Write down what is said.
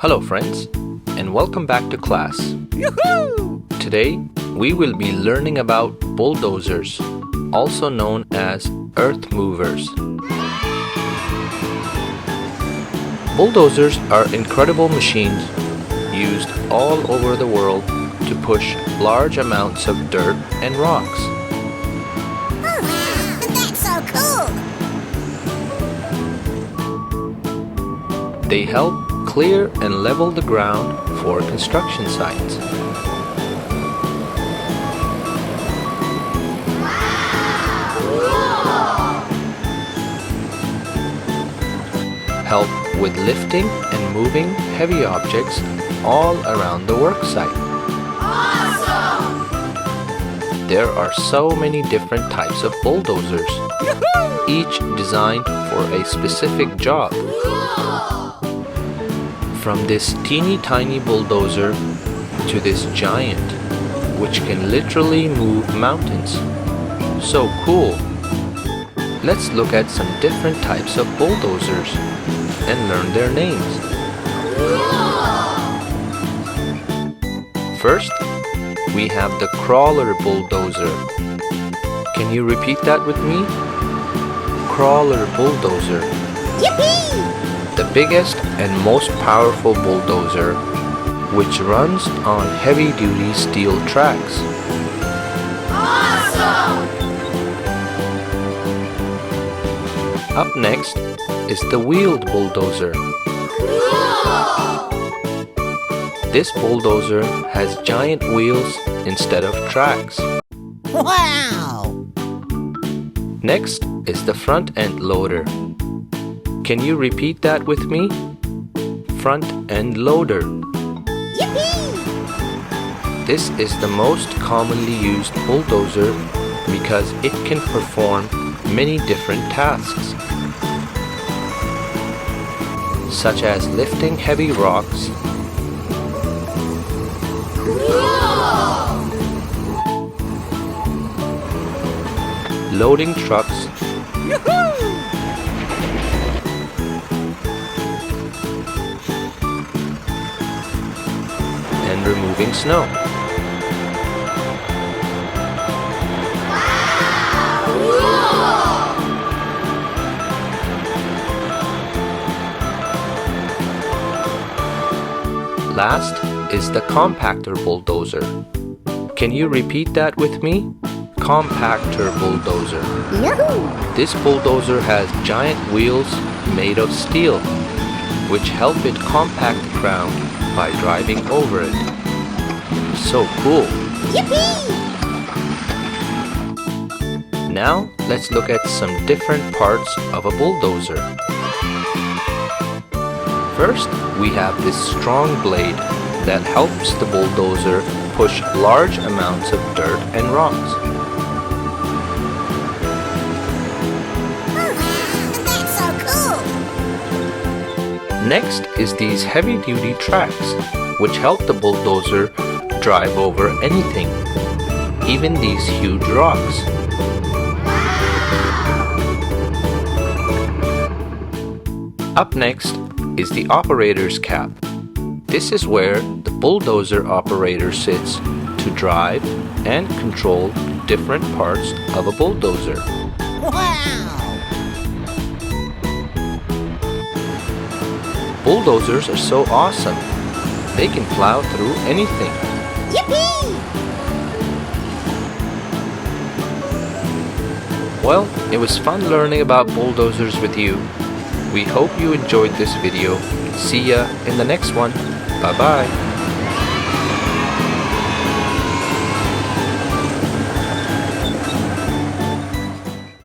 Hello friends, and welcome back to class. Yoo-hoo! Today, we will be learning about bulldozers, also known as earth movers. Bulldozers are incredible machines used all over the world to push large amounts of dirt and rocks. Oh wow, that's so cool! They help clear and level the ground for construction sites. Help with lifting and moving heavy objects all around the work site. Awesome! There are so many different types of bulldozers, each designed for a specific job. From this teeny tiny bulldozer to this giant, which can literally move mountains. So cool! Let's look at some different types of bulldozers and learn their names. First, we have the crawler bulldozer. Can you repeat that with me? Crawler bulldozer. Yippee! The biggest and most powerful bulldozer, which runs on heavy-duty steel tracks. Awesome! Up next is the wheeled bulldozer. Cool! This bulldozer has giant wheels instead of tracks. Wow! Next is the front end loader. Can you repeat that with me? Front end loader. Yippee! This is the most commonly used bulldozer because it can perform many different tasks, such as lifting heavy rocks, loading trucks, and removing snow. Last is the compactor bulldozer. Can you repeat that with me? Compactor bulldozer. Yahoo! This bulldozer has giant wheels made of steel, which help it compact the ground by driving over it. So cool! Yippee! Now let's look at some different parts of a bulldozer. First, we have this strong blade that helps the bulldozer push large amounts of dirt and rocks. Oh wow, that's so cool! Next is these heavy-duty tracks, which help the bulldozer drive over anything, even these huge rocks. Up next is the operator's cap. This is where the bulldozer operator sits to drive and control different parts of a bulldozer. Wow! Bulldozers are so awesome. They can plow through anything. Yippee! Well, it was fun learning about bulldozers with you. We hope you enjoyed this video. See ya in the next one. Bye-bye.